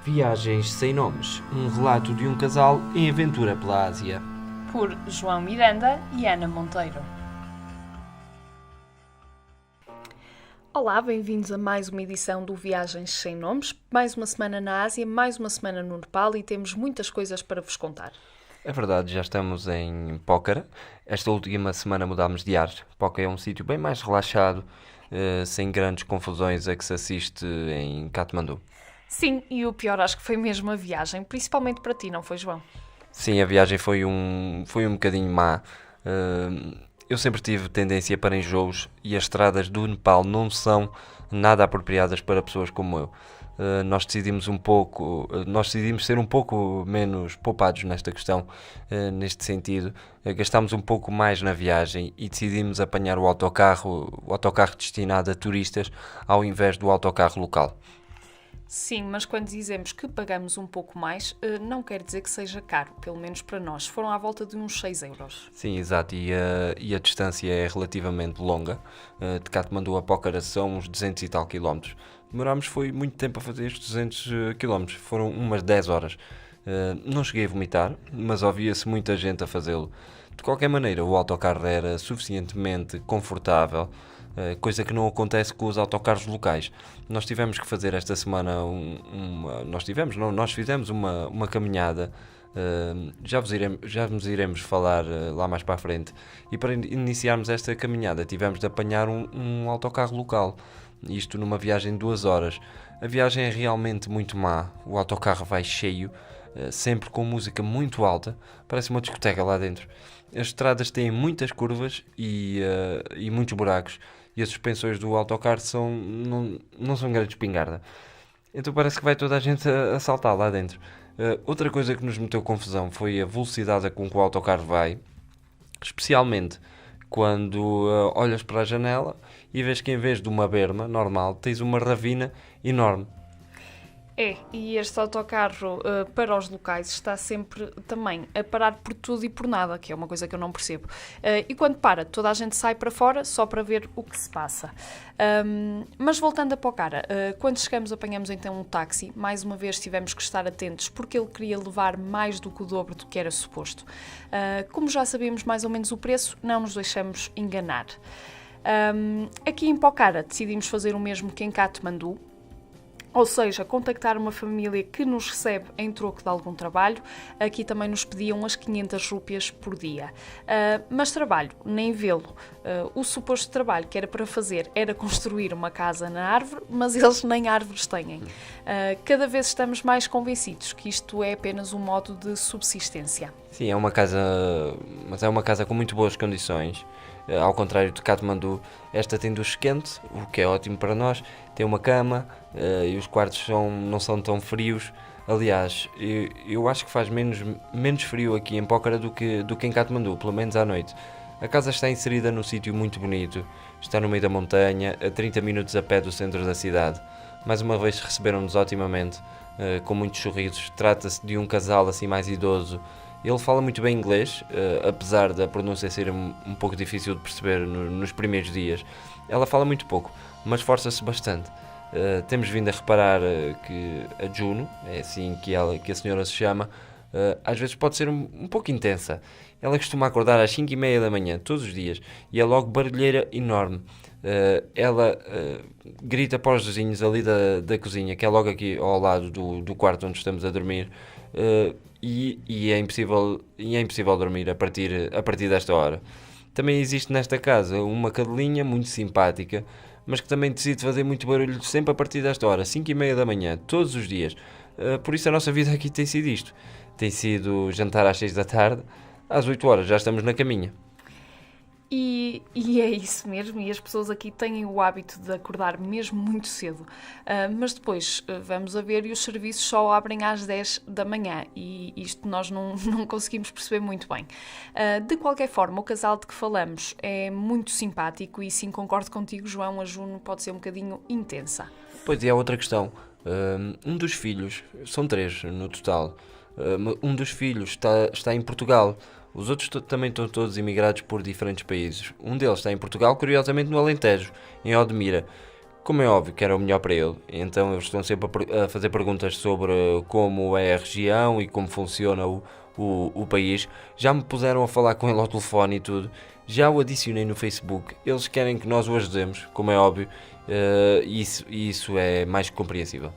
Viagens sem nomes, um relato de um casal em aventura pela Ásia. Por João Miranda e Ana Monteiro. Olá, bem-vindos a mais uma edição do Viagens sem nomes. Mais uma semana na Ásia, mais uma semana no Nepal e temos muitas coisas para vos contar. É verdade, já estamos em Pokhara. Esta última semana mudámos de ar. Pokhara é um sítio bem mais relaxado, sem grandes confusões a que se assiste em Katmandu. Sim, e o pior acho que foi mesmo a viagem, principalmente para ti, não foi, João? Sim, a viagem foi um bocadinho má. Eu sempre tive tendência para enjoos e as estradas do Nepal não são nada apropriadas para pessoas como eu. Nós decidimos ser um pouco menos poupados nesta questão, neste sentido. Gastámos um pouco mais na viagem e decidimos apanhar o autocarro destinado a turistas ao invés do autocarro local. Sim, mas quando dizemos que pagamos um pouco mais, não quer dizer que seja caro, pelo menos para nós. Foram à volta de uns 6 euros. Sim, exato, e a distância é relativamente longa. De Katmandu a Pokhara são uns 200 e tal quilómetros. Demorámos foi muito tempo a fazer estes 200 quilómetros, foram umas 10 horas. Não cheguei a vomitar, mas ouvia-se muita gente a fazê-lo. De qualquer maneira, o autocarro era suficientemente confortável, coisa que não acontece com os autocarros locais. Nós tivemos que fazer esta semana nós fizemos uma caminhada. Já vos iremos falar lá mais para a frente. E para iniciarmos esta caminhada tivemos de apanhar um autocarro local. Isto numa viagem de 2 horas. A viagem é realmente muito má. O autocarro vai cheio, sempre com música muito alta. Parece uma discoteca lá dentro. As estradas têm muitas curvas e muitos buracos. E as suspensões do autocarro não são grande espingarda. Então parece que vai toda a gente a saltar lá dentro. Outra coisa que nos meteu confusão foi a velocidade com que o autocarro vai, especialmente quando olhas para a janela e vês que em vez de uma berma normal tens uma ravina enorme. E este autocarro para os locais está sempre também a parar por tudo e por nada, que é uma coisa que eu não percebo. E quando para, toda a gente sai para fora só para ver o que se passa. Mas voltando a Pokhara, quando chegamos apanhamos então um táxi. Mais uma vez tivemos que estar atentos porque ele queria levar mais do que o dobro do que era suposto. Como já sabíamos mais ou menos o preço, não nos deixamos enganar. Aqui em Pokhara decidimos fazer o mesmo que em Katmandu. Ou seja, contactar uma família que nos recebe em troco de algum trabalho. Aqui também nos pediam as 500 rúpias por dia. Mas trabalho, nem vê-lo. O suposto trabalho que era para fazer era construir uma casa na árvore, mas eles nem árvores têm. Cada vez estamos mais convencidos que isto é apenas um modo de subsistência. Sim, mas é uma casa com muito boas condições. Ao contrário de Katmandu, esta tem duche quente, o que é ótimo para nós. Tem uma cama e os quartos não são tão frios. Aliás, eu acho que faz menos frio aqui em Pokhara do que em Katmandu, pelo menos à noite. A casa está inserida num sítio muito bonito, está no meio da montanha, a 30 minutos a pé do centro da cidade. Mais uma vez receberam-nos otimamente, com muitos sorrisos. Trata-se de um casal assim mais idoso. Ele fala muito bem inglês, apesar da pronúncia ser um pouco difícil de perceber nos primeiros dias. Ela fala muito pouco, mas esforça-se bastante. Temos vindo a reparar que a Juno, é assim que a senhora se chama, às vezes pode ser um pouco intensa. Ela costuma acordar às 5h30 da manhã, todos os dias, e é logo barulheira enorme. Ela grita para os vizinhos ali da cozinha, que é logo aqui ao lado do quarto onde estamos a dormir, e é impossível dormir a partir desta hora. Também existe nesta casa uma cadelinha muito simpática, mas que também decide fazer muito barulho sempre a partir desta hora, 5h30 da manhã, todos os dias. Por isso a nossa vida aqui tem sido isto. Tem sido jantar às 6 da tarde, às 8 horas já estamos na caminha. E é isso mesmo, e as pessoas aqui têm o hábito de acordar mesmo muito cedo, mas depois vamos a ver e os serviços só abrem às 10 da manhã e isto nós não conseguimos perceber muito bem. De qualquer forma, o casal de que falamos é muito simpático e sim, concordo contigo, João, a Juno pode ser um bocadinho intensa. Pois é, outra questão. Um dos filhos, são 3 no total, um dos filhos está em Portugal. Os outros também estão todos imigrados por diferentes países. Um deles está em Portugal, curiosamente no Alentejo, em Odmira. Como é óbvio que era o melhor para ele, então eles estão sempre a fazer perguntas sobre como é a região e como funciona o país. Já me puseram a falar com ele ao telefone e tudo. Já o adicionei no Facebook. Eles querem que nós o ajudemos, como é óbvio, isso é mais que compreensível.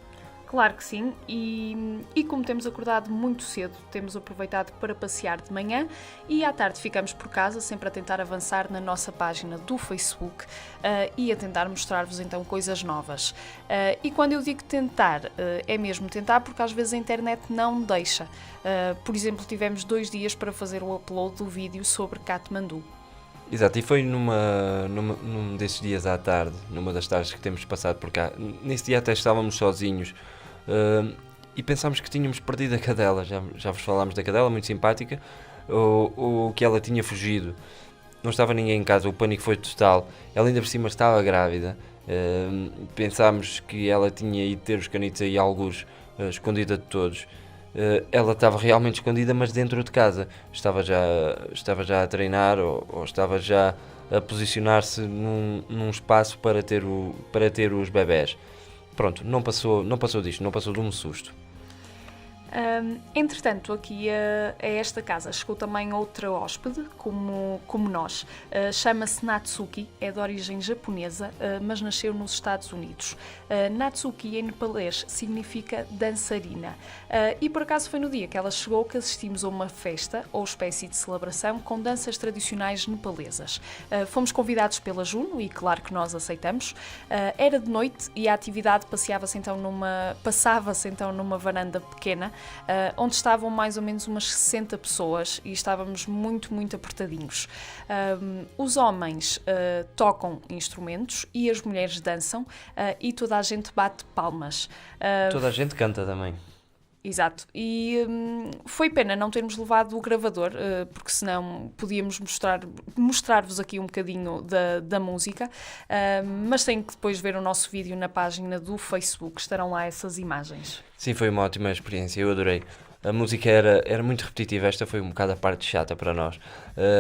Claro que sim, e como temos acordado muito cedo, temos aproveitado para passear de manhã e à tarde ficamos por casa, sempre a tentar avançar na nossa página do Facebook e a tentar mostrar-vos então coisas novas. E quando eu digo tentar, é mesmo tentar porque às vezes a internet não deixa. Por exemplo, tivemos 2 dias para fazer o upload do vídeo sobre Katmandu. Exato, e foi num desses dias à tarde, numa das tardes que temos passado por cá. Nesse dia até estávamos sozinhos e pensámos que tínhamos perdido a cadela. Já vos falámos da cadela, muito simpática, ou que ela tinha fugido. Não estava ninguém em casa, o pânico foi total. Ela ainda por cima estava grávida. Pensámos que ela tinha ido ter os canitos aí algures, escondida de todos. Ela estava realmente escondida, mas dentro de casa. Estava já a treinar ou estava já a posicionar-se num espaço para ter os bebés. Pronto, não passou disto, não passou de um susto. Entretanto, aqui a esta casa chegou também outra hóspede, como nós. Chama-se Natsuki, é de origem japonesa, mas nasceu nos Estados Unidos. Natsuki em nepalês significa dançarina. E por acaso foi no dia que ela chegou que assistimos a uma festa ou espécie de celebração com danças tradicionais nepalesas. Fomos convidados pela Juno e claro que nós aceitamos. Era de noite e a atividade passava-se então numa varanda pequena, onde estavam mais ou menos umas 60 pessoas e estávamos muito, muito apertadinhos. Os homens tocam instrumentos e as mulheres dançam e toda a gente bate palmas. Toda a gente canta também. Exato, e foi pena não termos levado o gravador, porque senão podíamos mostrar-vos aqui um bocadinho da música, mas tenho que depois ver o nosso vídeo na página do Facebook, estarão lá essas imagens. Sim, foi uma ótima experiência, eu adorei. A música era muito repetitiva, esta foi um bocado a parte chata para nós.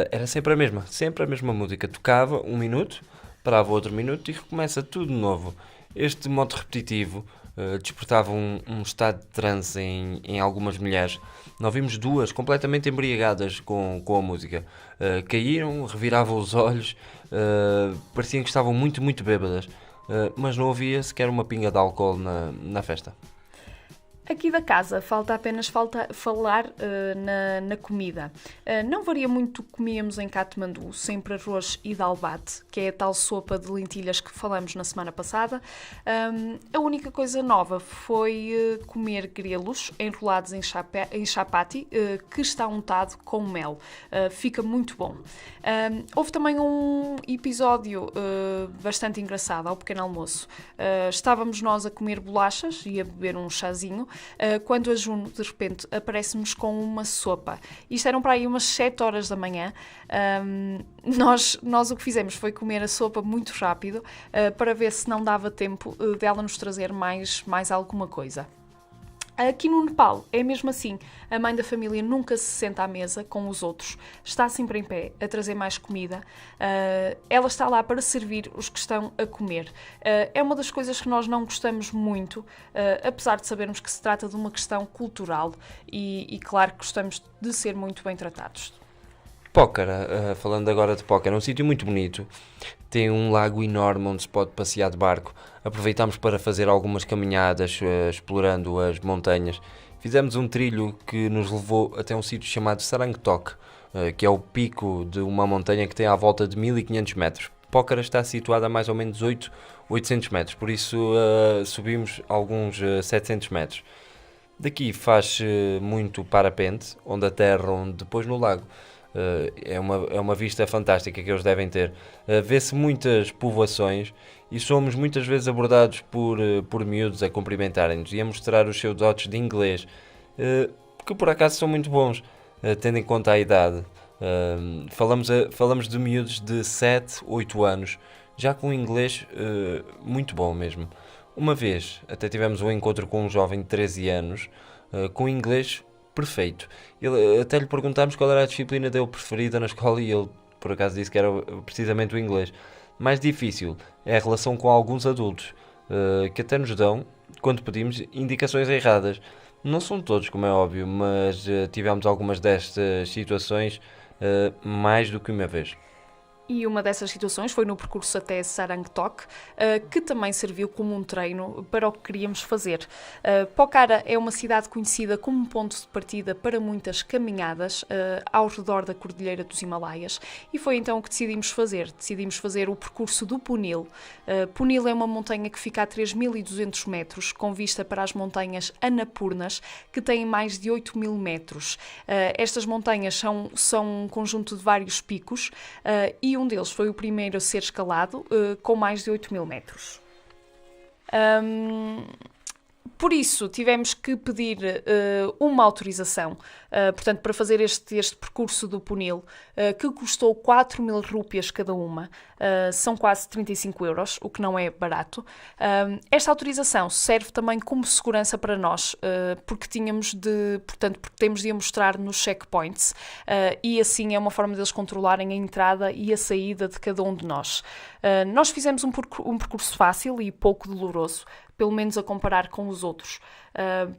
Era sempre a mesma música. Tocava 1 minuto, parava outro minuto e recomeça tudo de novo. Este modo repetitivo despertava um estado de transe em algumas mulheres. Nós vimos 2 completamente embriagadas com a música. Caíram, reviravam os olhos, pareciam que estavam muito, muito bêbadas. Mas não havia sequer uma pinga de álcool na festa. Aqui da casa falta apenas falar na comida. Não varia muito o que comíamos em Katmandu, sempre arroz e dal bhat, que é a tal sopa de lentilhas que falamos na semana passada. A única coisa nova foi comer grelos enrolados em chapati, que está untado com mel. Fica muito bom. Houve também um episódio bastante engraçado ao pequeno almoço. Estávamos nós a comer bolachas e a beber um chazinho, quando a Juno de repente aparece-nos com uma sopa. Isto eram para aí umas 7 horas da manhã. Nós o que fizemos foi comer a sopa muito rápido para ver se não dava tempo dela nos trazer mais alguma coisa. Aqui no Nepal é mesmo assim, a mãe da família nunca se senta à mesa com os outros, está sempre em pé a trazer mais comida, ela está lá para servir os que estão a comer. É uma das coisas que nós não gostamos muito, apesar de sabermos que se trata de uma questão cultural e claro que gostamos de ser muito bem tratados. Pócara, falando agora de Pócara, é um sítio muito bonito, tem um lago enorme onde se pode passear de barco. Aproveitámos para fazer algumas caminhadas explorando as montanhas. Fizemos um trilho que nos levou até um sítio chamado Sarangtok, que é o pico de uma montanha que tem à volta de 1500 metros. Pócara está situada a mais ou menos 800 metros, por isso subimos alguns 700 metros. Daqui faz muito parapente, onde aterram depois no lago. É uma vista fantástica que eles devem ter. Vê-se muitas povoações e somos muitas vezes abordados por miúdos a cumprimentarem-nos e a mostrar os seus dotes de inglês, que por acaso são muito bons, tendo em conta a idade. Falamos de miúdos de 7, 8 anos, já com inglês muito bom mesmo. Uma vez até tivemos um encontro com um jovem de 13 anos com inglês perfeito. Até lhe perguntámos qual era a disciplina dele preferida na escola e ele por acaso disse que era precisamente o inglês. Mais difícil é a relação com alguns adultos, que até nos dão, quando pedimos, indicações erradas. Não são todos, como é óbvio, mas tivemos algumas destas situações mais do que uma vez. E uma dessas situações foi no percurso até Sarangtok, que também serviu como um treino para o que queríamos fazer. Pokhara é uma cidade conhecida como um ponto de partida para muitas caminhadas ao redor da Cordilheira dos Himalaias, e foi então o que decidimos fazer. Decidimos fazer o percurso do Punil. Punil é uma montanha que fica a 3.200 metros, com vista para as montanhas Annapurnas, que têm mais de 8.000 metros. Estas montanhas são um conjunto de vários picos, e um deles foi o primeiro a ser escalado, com mais de 8.000 metros. Por isso, tivemos que pedir uma autorização, portanto, para fazer este percurso do Punil, que custou 4.000 rúpias cada uma, são quase 35 euros, o que não é barato. Esta autorização serve também como segurança para nós, porque temos de ir mostrar nos checkpoints, e assim é uma forma deles controlarem a entrada e a saída de cada um de nós. Nós fizemos um percurso fácil e pouco doloroso, pelo menos a comparar com os outros.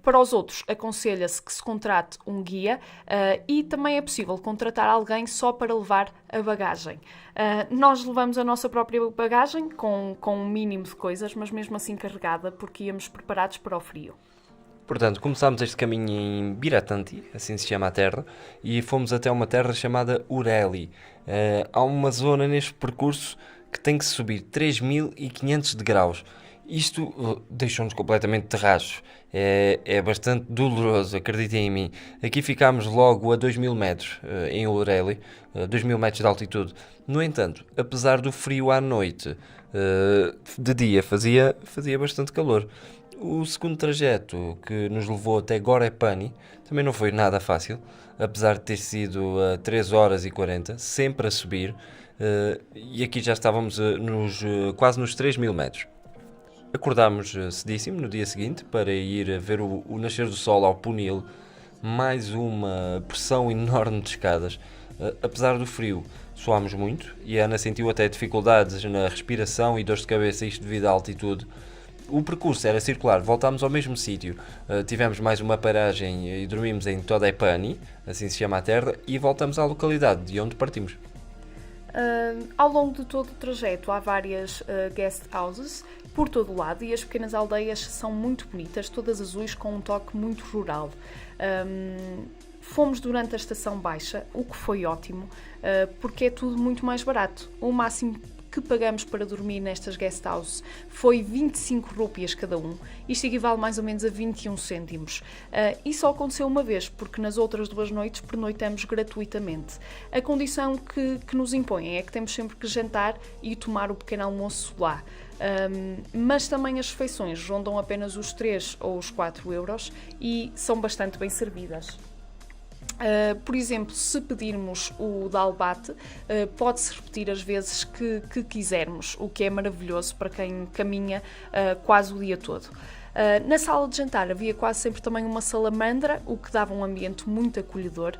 Para os outros, aconselha-se que se contrate um guia, e também é possível contratar alguém só para levar a bagagem. Nós levamos a nossa própria bagagem, com um mínimo de coisas, mas mesmo assim carregada, porque íamos preparados para o frio. Portanto, começámos este caminho em Biratanti, assim se chama a terra, e fomos até uma terra chamada Ureli. Há uma zona neste percurso que tem que subir 3.500 degraus. Isto deixou-nos completamente terraços. É bastante doloroso, acreditem em mim. Aqui ficámos logo a 2.000 metros, em Ureli, 2.000 metros de altitude. No entanto, apesar do frio à noite, de dia fazia bastante calor. O segundo trajeto, que nos levou até Gorepani, também não foi nada fácil, apesar de ter sido 3 horas e 40, sempre a subir, e aqui já estávamos quase nos 3.000 metros. Acordámos cedíssimo no dia seguinte para ir ver o nascer do sol ao Punil, mais uma pressão enorme de escadas. Apesar do frio, suámos muito e a Ana sentiu até dificuldades na respiração e dores de cabeça, isto devido à altitude. O percurso era circular, voltámos ao mesmo sítio, tivemos mais uma paragem e dormimos em Todepani, assim se chama a terra, e voltamos à localidade de onde partimos. Ao longo de todo o trajeto há várias guest houses por todo o lado, e as pequenas aldeias são muito bonitas, todas azuis, com um toque muito rural. Fomos durante a estação baixa, o que foi ótimo, porque é tudo muito mais barato. O máximo que pagamos para dormir nestas guest houses foi 25 rúpias cada um. Isto equivale mais ou menos a 21 cêntimos. E só aconteceu uma vez, porque nas outras 2 noites pernoitamos gratuitamente. A condição que nos impõem é que temos sempre que jantar e tomar o pequeno almoço lá. Mas também as refeições rondam apenas os 3 ou os 4 euros e são bastante bem servidas. Por exemplo, se pedirmos o dal bhat, pode-se repetir as vezes que quisermos, o que é maravilhoso para quem caminha quase o dia todo. Na sala de jantar havia quase sempre também uma salamandra, o que dava um ambiente muito acolhedor,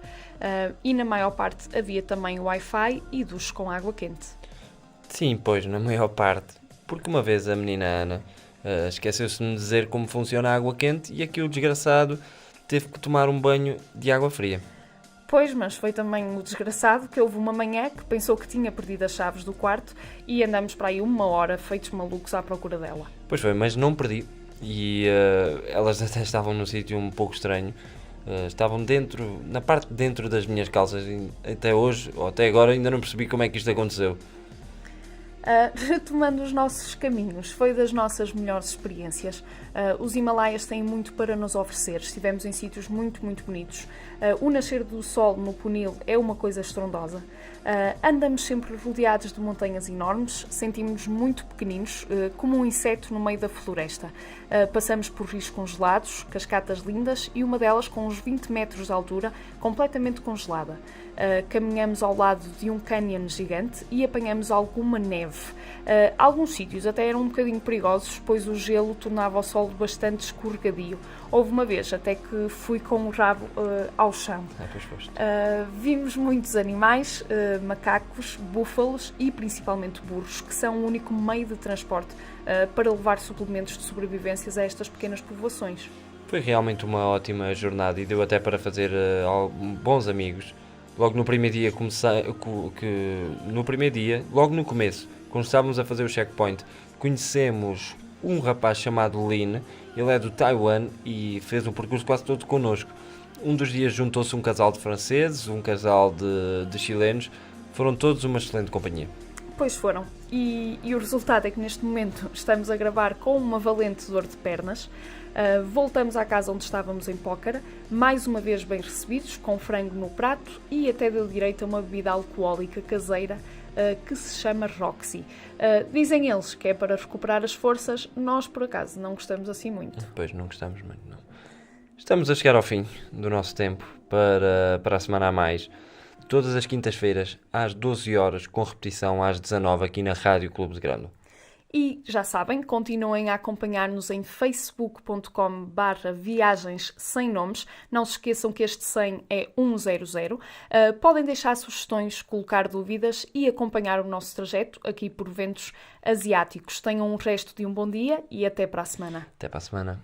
e na maior parte havia também Wi-Fi e duche com água quente. Sim, pois, na maior parte. Porque uma vez a menina Ana esqueceu-se de me dizer como funciona a água quente e aqui o desgraçado teve que tomar um banho de água fria. Pois, mas foi também o desgraçado que houve uma manhã que pensou que tinha perdido as chaves do quarto e andamos para aí 1 hora feitos malucos à procura dela. Pois foi, mas não perdi. E elas até estavam num sítio um pouco estranho. Estavam na parte de dentro das minhas calças. E até hoje, ou até agora, ainda não percebi como é que isto aconteceu. Retomando os nossos caminhos, foi das nossas melhores experiências. Os Himalaias têm muito para nos oferecer, estivemos em sítios muito, muito bonitos. O nascer do sol no Punil é uma coisa estrondosa. Andamos sempre rodeados de montanhas enormes, sentimos-nos muito pequeninos, como um inseto no meio da floresta. Passamos por rios congelados, cascatas lindas e uma delas com uns 20 metros de altura, completamente congelada. Caminhamos ao lado de um cânion gigante e apanhamos alguma neve. neve. Alguns sítios até eram um bocadinho perigosos, pois o gelo tornava o solo bastante escorregadio. Houve uma vez até que fui com o rabo ao chão. Pois foste. Vimos muitos animais, macacos, búfalos e principalmente burros, que são o único meio de transporte para levar suplementos de sobrevivências a estas pequenas povoações. Foi realmente uma ótima jornada e deu até para fazer bons amigos. Logo no primeiro dia, logo no começo, quando estávamos a fazer o checkpoint, conhecemos um rapaz chamado Lin. Ele é do Taiwan e fez o percurso quase todo connosco. Um dos dias juntou-se um casal de franceses, um casal de chilenos. Foram todos uma excelente companhia. Pois foram. E o resultado é que neste momento estamos a gravar com uma valente dor de pernas. Voltamos à casa onde estávamos em Pócara, mais uma vez bem recebidos, com frango no prato e até deu direito a uma bebida alcoólica caseira que se chama Roxy. Dizem eles que é para recuperar as forças, nós por acaso não gostamos assim muito. Pois, não gostamos muito, não. Estamos a chegar ao fim do nosso tempo para a semana a mais. Todas as quintas-feiras, às 12 horas, com repetição às 19 aqui na Rádio Clube de Grândola. E já sabem, continuem a acompanhar-nos em facebook.com/viagens sem nomes. Não se esqueçam que este 100 é 100. Podem deixar sugestões, colocar dúvidas e acompanhar o nosso trajeto aqui por ventos asiáticos. Tenham o resto de um bom dia e até para a semana. Até para a semana.